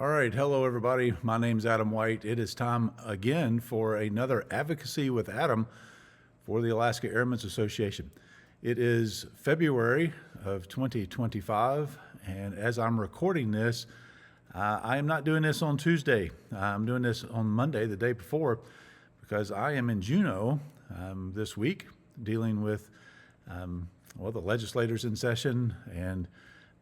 All right, hello everybody. My name's Adam White. It is time again for another Advocacy with Adam for the Alaska Airmen's Association. It is February of 2025, and as I'm recording this, I am not doing this on Tuesday. I'm doing this on Monday, the day before, because I am in Juneau this week dealing with the legislators in session, and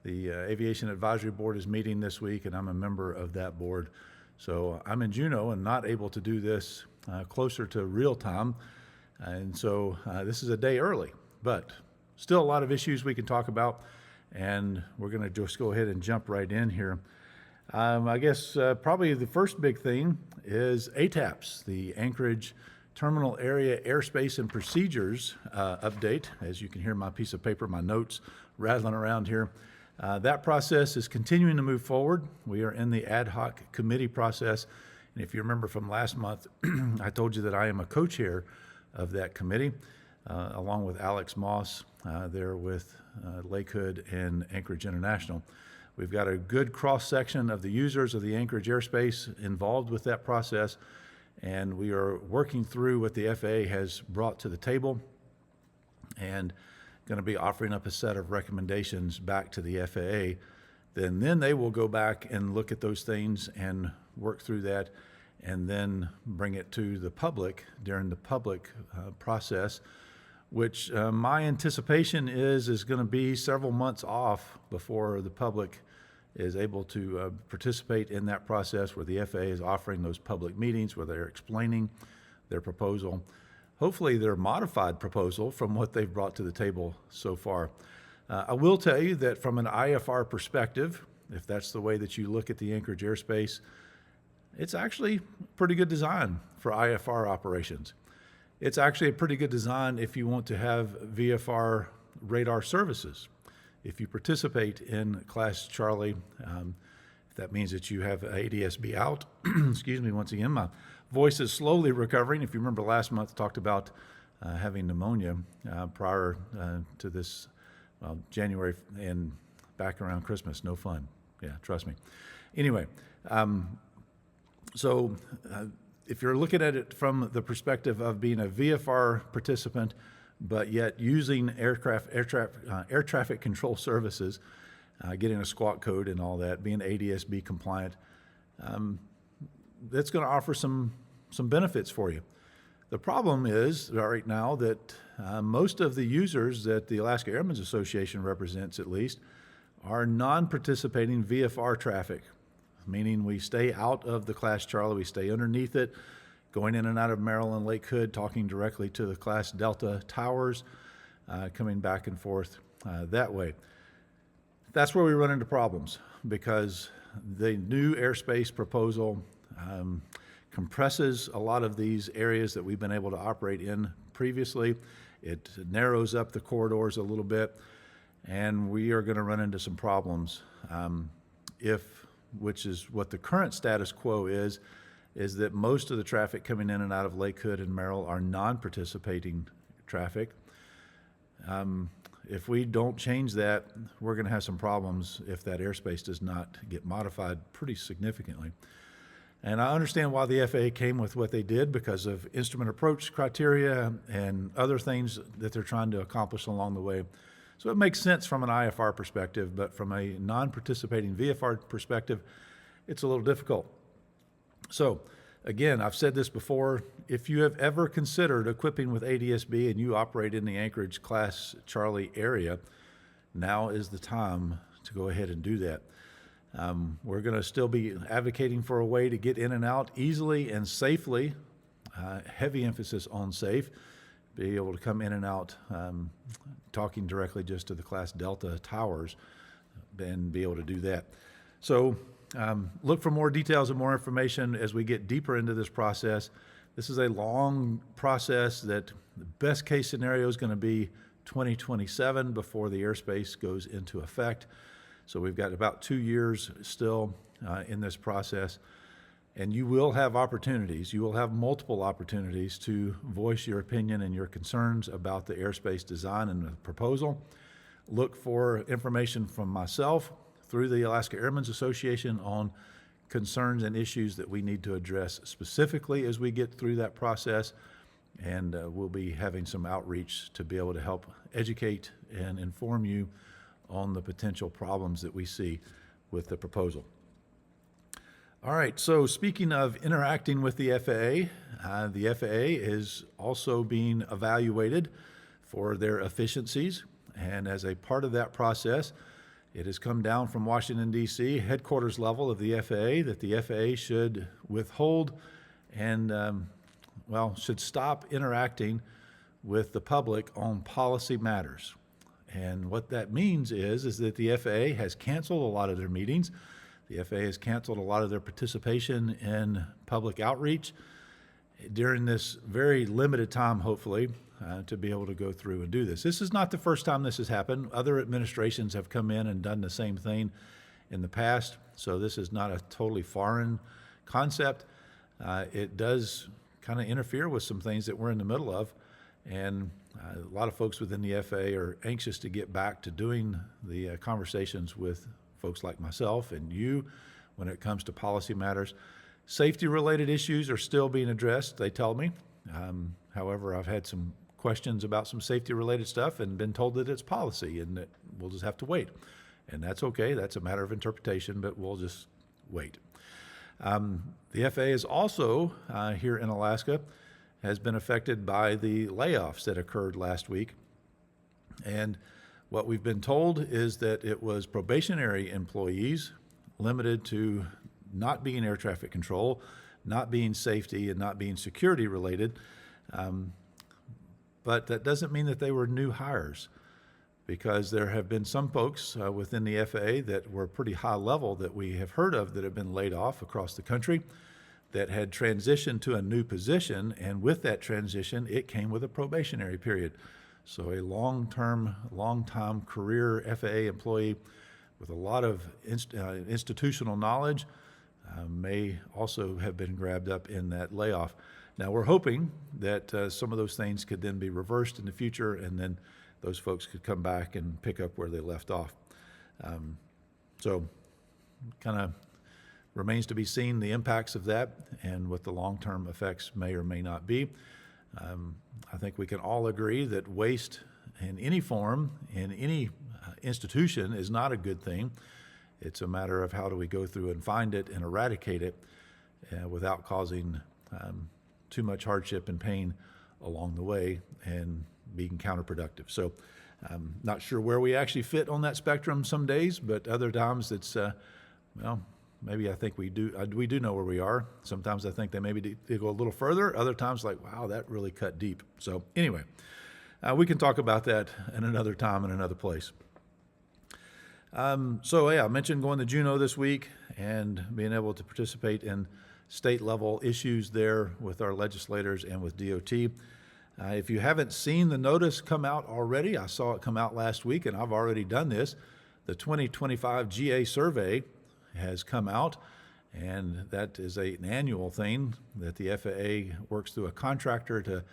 the Aviation Advisory Board is meeting this week, and I'm a member of that board. So I'm in Juneau and not able to do this closer to real time. And so this is a day early, but still a lot of issues we can talk about. And we're going to just go ahead and jump right in here. I guess probably the first big thing is ATAPS, the Anchorage Terminal Area Airspace and Procedures update. As you can hear my piece of paper, my notes rattling around here. That process is continuing to move forward. We are in the ad hoc committee process. And if you remember from last month, I told you that I am a co-chair of that committee, along with Alex Moss there with Lake Hood and Anchorage International. We've got a good cross-section of the users of the Anchorage airspace involved with that process, and we are working through what the FAA has brought to the table and going to be offering up a set of recommendations back to the FAA. Then they will go back and look at those things and work through that, and then bring it to the public during the public process, which my anticipation is going to be several months off before the public is able to participate in that process, where the FAA is offering those public meetings where they're explaining their proposal. Hopefully their modified proposal from what they've brought to the table so far. I will tell you that from an IFR perspective, if that's the way that you look at the Anchorage airspace, it's actually pretty good design for IFR operations. It's actually a pretty good design if you want to have VFR radar services. If you participate in Class Charlie, if that means that you have ADSB out, excuse me, once again, my voice is slowly recovering. If you remember last month, I talked about having pneumonia prior to this January and back around Christmas. No fun. Yeah, trust me. Anyway, so if you're looking at it from the perspective of being a VFR participant, but yet using air traffic control services, getting a squawk code and all that, being ADSB compliant, that's going to offer some benefits for you. The problem is right now that most of the users that the Alaska Airmen's Association represents, at least, are non-participating VFR traffic, meaning we stay out of the Class Charlie, we stay underneath it, going in and out of Maryland Lake Hood, talking directly to the Class Delta towers, coming back and forth that way. That's where we run into problems, because the new airspace proposal compresses a lot of these areas that we've been able to operate in previously. It narrows up the corridors a little bit, and we are going to run into some problems which is what the current status quo is that most of the traffic coming in and out of Lake Hood and Merrill are non-participating traffic. If we don't change that, we're going to have some problems if that airspace does not get modified pretty significantly. And I understand why the FAA came with what they did, because of instrument approach criteria and other things that they're trying to accomplish along the way. So it makes sense from an IFR perspective, but from a non-participating VFR perspective, it's a little difficult. So again, I've said this before, if you have ever considered equipping with ADSB and you operate in the Anchorage Class Charlie area, now is the time to go ahead and do that. We're going to still be advocating for a way to get in and out easily and safely, heavy emphasis on safe, be able to come in and out talking directly just to the Class Delta towers and be able to do that. So look for more details and more information as we get deeper into this process. This is a long process that the best case scenario is going to be 2027 before the airspace goes into effect. So we've got about 2 years still in this process, and you will have opportunities. You will have multiple opportunities to voice your opinion and your concerns about the airspace design and the proposal. Look for information from myself through the Alaska Airmen's Association on concerns and issues that we need to address specifically as we get through that process. And we'll be having some outreach to be able to help educate and inform you on the potential problems that we see with the proposal. All right, so speaking of interacting with the FAA is also being evaluated for their efficiencies. And as a part of that process, it has come down from Washington, D.C., headquarters level of the FAA, that the FAA should withhold and should stop interacting with the public on policy matters. And what that means is that the FAA has canceled a lot of their meetings. The FAA has canceled a lot of their participation in public outreach during this very limited time, hopefully, to be able to go through and do this. This is not the first time this has happened. Other administrations have come in and done the same thing in the past, so this is not a totally foreign concept. It does kind of interfere with some things that we're in the middle of, and a lot of folks within the FAA are anxious to get back to doing the conversations with folks like myself and you when it comes to policy matters. Safety-related issues are still being addressed, they tell me. However, I've had some questions about some safety-related stuff and been told that it's policy and that we'll just have to wait. And that's okay, that's a matter of interpretation, but we'll just wait. The FAA is also, here in Alaska, has been affected by the layoffs that occurred last week. And what we've been told is that it was probationary employees limited to not being air traffic control, not being safety, and not being security related. But that doesn't mean that they were new hires, because there have been some folks within the FAA that were pretty high level that we have heard of that have been laid off across the country that had transitioned to a new position, and with that transition, it came with a probationary period. So a long-time career FAA employee with a lot of institutional knowledge may also have been grabbed up in that layoff. Now, we're hoping that some of those things could then be reversed in the future, and then those folks could come back and pick up where they left off. So kind of remains to be seen the impacts of that and what the long-term effects may or may not be. I think we can all agree that waste in any form, in any institution, is not a good thing. It's a matter of how do we go through and find it and eradicate it without causing too much hardship and pain along the way and being counterproductive. So I'm not sure where we actually fit on that spectrum some days, but other times it's, maybe I think we do know where we are. Sometimes I think they maybe they go a little further. Other times like, wow, that really cut deep. So anyway, we can talk about that in another time in another place. I mentioned going to Juneau this week and being able to participate in state level issues there with our legislators and with DOT. If you haven't seen the notice come out already, I saw it come out last week and I've already done this. The 2025 GA survey has come out, and that is an annual thing that the FAA works through a contractor to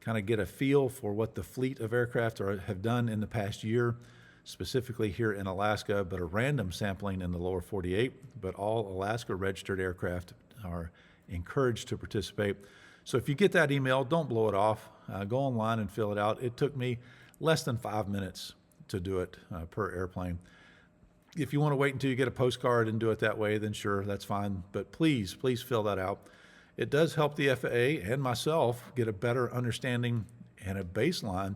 kind of get a feel for what the fleet of aircraft have done in the past year, specifically here in Alaska, but a random sampling in the lower 48. But all Alaska registered aircraft are encouraged to participate. So if you get that email, don't blow it off. Go online and fill it out. It took me less than 5 minutes to do it per airplane. If you want to wait until you get a postcard and do it that way, then sure, that's fine. But please fill that out. It does help the FAA and myself get a better understanding and a baseline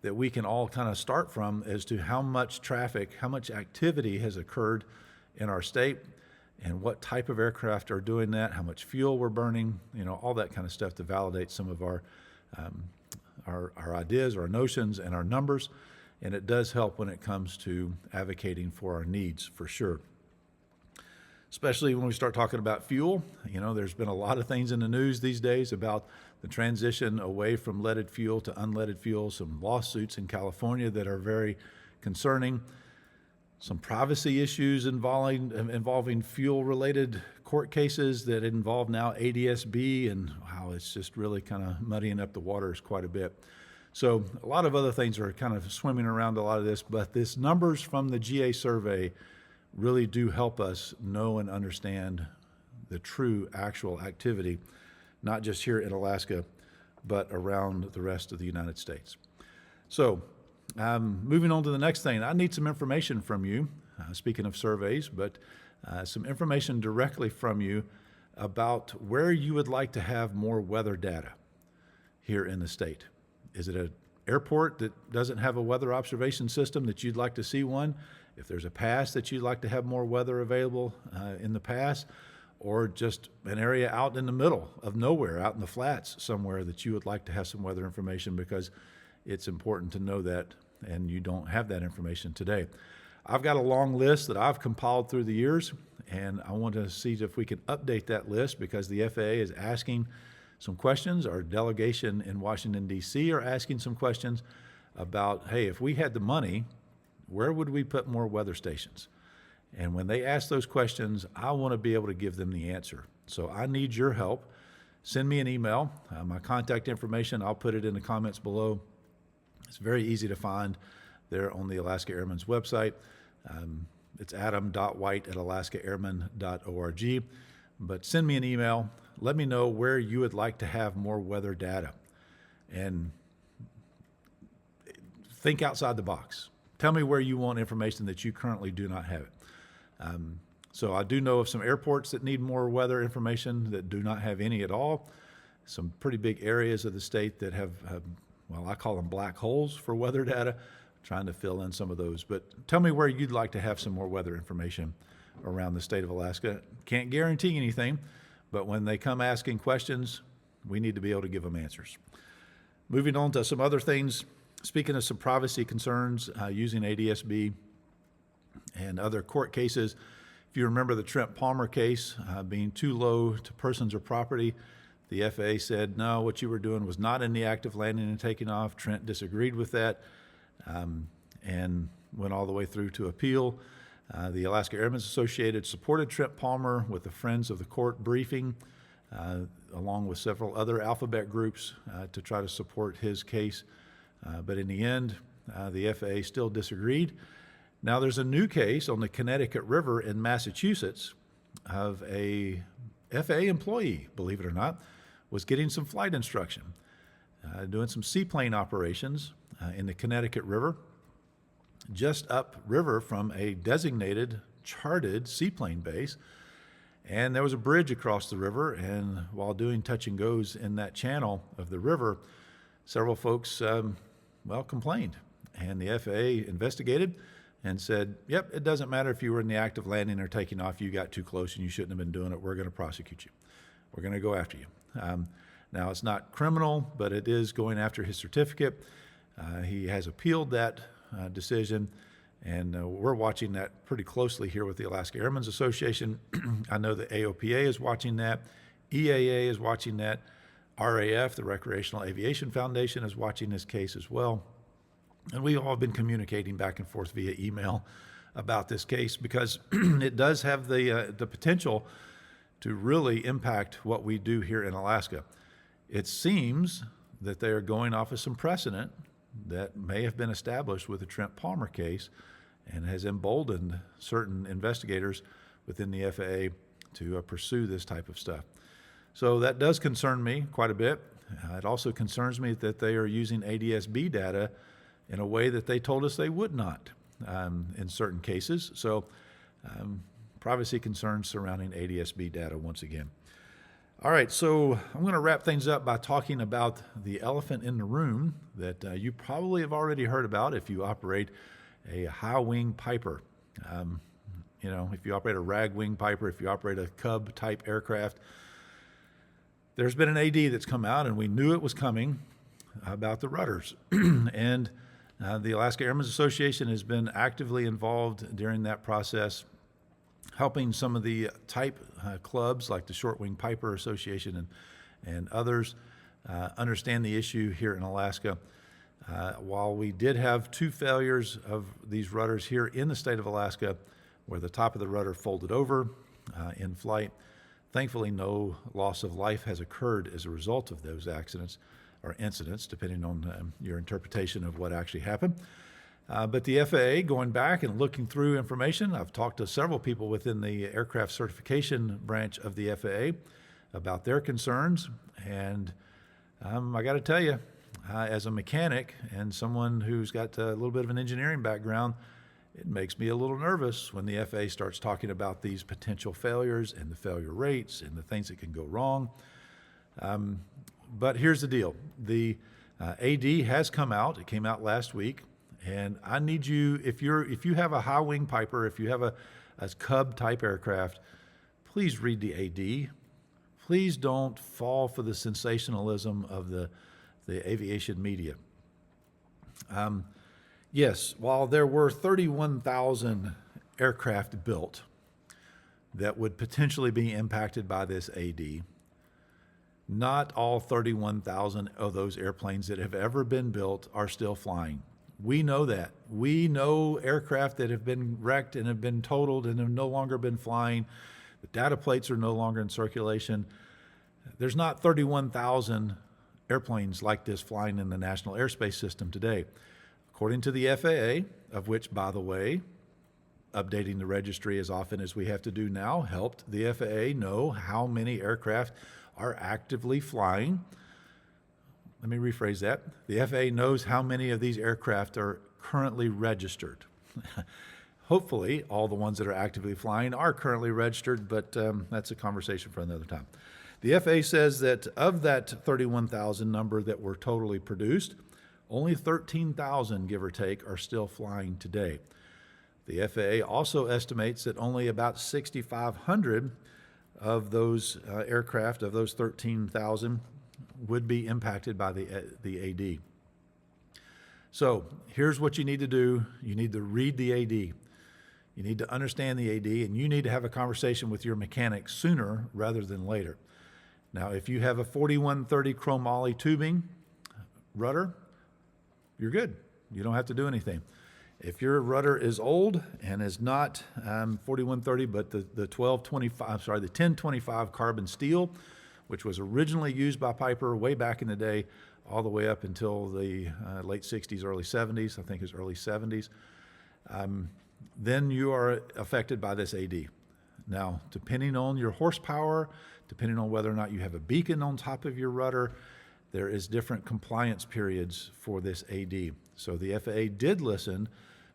that we can all kind of start from as to how much traffic, how much activity has occurred in our state and what type of aircraft are doing that, how much fuel we're burning, all that kind of stuff to validate some of our ideas, our notions, and our numbers. And it does help when it comes to advocating for our needs, for sure. Especially when we start talking about fuel. There's been a lot of things in the news these days about the transition away from leaded fuel to unleaded fuel, some lawsuits in California that are very concerning, some privacy issues involving fuel-related court cases that involve now ADS-B, and wow, it's just really kind of muddying up the waters quite a bit. So a lot of other things are kind of swimming around a lot of this, but numbers from the GA survey really do help us know and understand the true actual activity, not just here in Alaska, but around the rest of the United States. So, moving on to the next thing, I need some information from you, speaking of surveys, but some information directly from you about where you would like to have more weather data here in the state. Is it an airport that doesn't have a weather observation system that you'd like to see one? If there's a pass that you'd like to have more weather available in the pass, or just an area out in the middle of nowhere, out in the flats somewhere that you would like to have some weather information because it's important to know that and you don't have that information today. I've got a long list that I've compiled through the years, and I want to see if we can update that list because the FAA is asking some questions. Our delegation in Washington, D.C. are asking some questions about, hey, if we had the money, where would we put more weather stations? And when they ask those questions, I want to be able to give them the answer. So I need your help. Send me an email. My contact information, I'll put it in the comments below. It's very easy to find there on the Alaska Airmen's website. It's adam.white@alaskaairmen.org. But send me an email. Let me know where you would like to have more weather data. And think outside the box. Tell me where you want information that you currently do not have it. So I do know of some airports that need more weather information that do not have any at all. Some pretty big areas of the state that have well, I call them black holes for weather data, trying to fill in some of those. But tell me where you'd like to have some more weather information around the state of Alaska. Can't guarantee anything, but when they come asking questions, we need to be able to give them answers. Moving on to some other things, speaking of some privacy concerns using ADSB and other court cases, if you remember the Trent Palmer case being too low to persons or property, the FAA said, no, what you were doing was not in the act of landing and taking off. Trent disagreed with that and went all the way through to appeal. The Alaska Airmen's Association supported Trent Palmer with the Friends of the Court briefing, along with several other alphabet groups to try to support his case. But in the end, the FAA still disagreed. Now there's a new case on the Connecticut River in Massachusetts of a FAA employee, believe it or not, was getting some flight instruction, doing some seaplane operations in the Connecticut River, just upriver from a designated charted seaplane base. And there was a bridge across the river, and while doing touch and goes in that channel of the river, several folks, complained. And the FAA investigated and said, yep, it doesn't matter if you were in the act of landing or taking off, you got too close and you shouldn't have been doing it. We're going to prosecute you. We're going to go after you. Now, it's not criminal, but it is going after his certificate. He has appealed that decision, and we're watching that pretty closely here with the Alaska Airmen's Association. I know the AOPA is watching that. EAA is watching that. RAF, the Recreational Aviation Foundation, is watching this case as well. And we've all been communicating back and forth via email about this case because it does have the potential to really impact what we do here in Alaska. It seems that they are going off of some precedent that may have been established with the Trent Palmer case and has emboldened certain investigators within the FAA to pursue this type of stuff. So that does concern me quite a bit. It also concerns me that they are using ADSB data in a way that they told us they would not in certain cases. So privacy concerns surrounding ADSB data once again. All right, so I'm going to wrap things up by talking about the elephant in the room that you probably have already heard about if you operate a high-wing Piper. If you operate a rag-wing Piper, if you operate a Cub-type aircraft, there's been an AD that's come out, and we knew it was coming, about the rudders. And the Alaska Airmen's Association has been actively involved during that process, helping some of the type clubs like the Short Wing Piper Association and others understand the issue here in Alaska. While we did have 2 failures of these rudders here in the state of Alaska, where the top of the rudder folded over in flight, thankfully no loss of life has occurred as a result of those accidents or incidents, depending on your interpretation of what actually happened. But the FAA, going back and looking through information, I've talked to several people within the aircraft certification branch of the FAA about their concerns. And I got to tell you, as a mechanic and someone who's got a little bit of an engineering background, it makes me a little nervous when the FAA starts talking about these potential failures and the failure rates and the things that can go wrong. But here's the deal. The AD has come out. It came out last week. And I need you, if you have a high wing Piper, if you have a Cub type aircraft, please read the AD. Please don't fall for the sensationalism of the aviation media. Yes, while there were 31,000 aircraft built that would potentially be impacted by this AD, not all 31,000 of those airplanes that have ever been built are still flying. We know that. We know aircraft that have been wrecked and have been totaled and have no longer been flying. The data plates are no longer in circulation. There's not 31,000 airplanes like this flying in the national airspace system today. According to the FAA, of which, by the way, updating the registry as often as we have to do now helped the FAA know how many aircraft are actively flying. Let me rephrase that. The FAA knows how many of these aircraft are currently registered. Hopefully, all the ones that are actively flying are currently registered, but that's a conversation for another time. The FAA says that of that 31,000 number that were totally produced, only 13,000, give or take, are still flying today. The FAA also estimates that only about 6,500 of those aircraft, of those 13,000, would be impacted by the AD. So here's what you need to do. You need to read the AD. You need to understand the AD, and you need to have a conversation with your mechanic sooner rather than later. Now, if you have a 4130 chromoly tubing rudder, you're good. You don't have to do anything. If your rudder is old and is not 4130, but the 1025 carbon steel, which was originally used by Piper way back in the day, all the way up until the late 60s, early 70s, I think it's early 70s, then you are affected by this AD. Now, depending on your horsepower, depending on whether or not you have a beacon on top of your rudder, there is different compliance periods for this AD. So the FAA did listen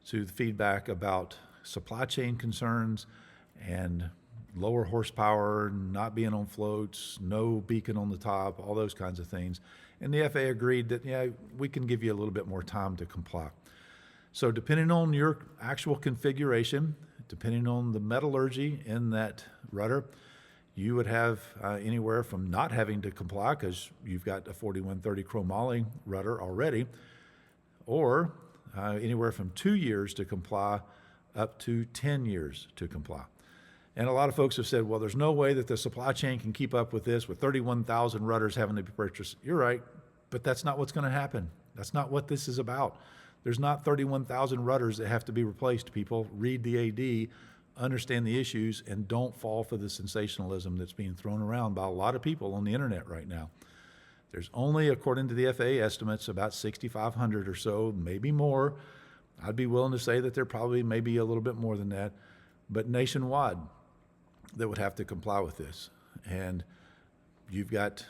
to the feedback about supply chain concerns and lower horsepower, not being on floats, no beacon on the top, all those kinds of things. And the FAA agreed that, yeah, we can give you a little bit more time to comply. So depending on your actual configuration, depending on the metallurgy in that rudder, you would have anywhere from not having to comply because you've got a 4130 chromoly rudder already, or anywhere from 2 years to comply up to 10 years to comply. And a lot of folks have said, well, there's no way that the supply chain can keep up with this with 31,000 rudders having to be purchased. You're right, but that's not what's going to happen. That's not what this is about. There's not 31,000 rudders that have to be replaced, people. Read the AD, understand the issues, and don't fall for the sensationalism that's being thrown around by a lot of people on the internet right now. There's only, according to the FAA estimates, about 6,500 or so, maybe more. I'd be willing to say that there probably may be a little bit more than that, but nationwide that would have to comply with this. And you've got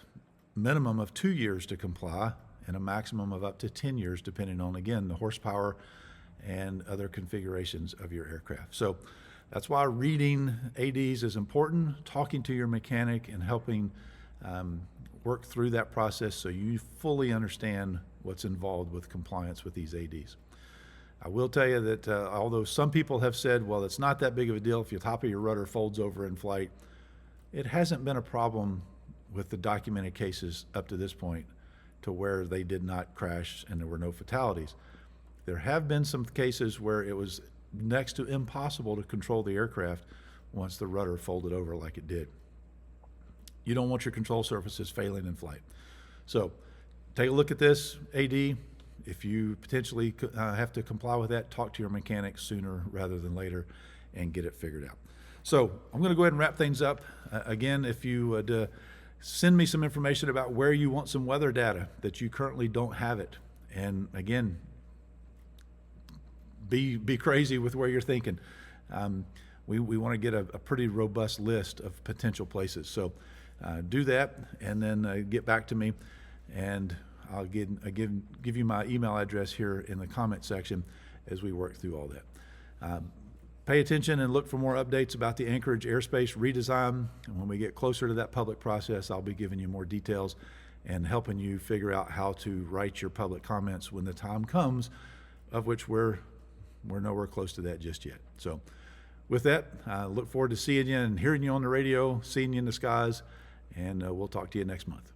minimum of 2 years to comply and a maximum of up to 10 years, depending on, again, the horsepower and other configurations of your aircraft. So that's why reading ADs is important, talking to your mechanic and helping work through that process so you fully understand what's involved with compliance with these ADs. I will tell you that although some people have said, well, it's not that big of a deal if the top of your rudder folds over in flight, it hasn't been a problem with the documented cases up to this point to where they did not crash and there were no fatalities. There have been some cases where it was next to impossible to control the aircraft once the rudder folded over like it did. You don't want your control surfaces failing in flight. So take a look at this AD. If you potentially have to comply with that, talk to your mechanic sooner rather than later and get it figured out. So I'm going to go ahead and wrap things up. Again, if you would send me some information about where you want some weather data that you currently don't have it. And again, be crazy with where you're thinking. We want to get a pretty robust list of potential places. So do that, and then get back to me, and I'll give you my email address here in the comment section as we work through all that. Pay attention and look for more updates about the Anchorage airspace redesign. And when we get closer to that public process, I'll be giving you more details and helping you figure out how to write your public comments when the time comes, of which we're nowhere close to that just yet. So with that, I look forward to seeing you and hearing you on the radio, seeing you in the skies, and we'll talk to you next month.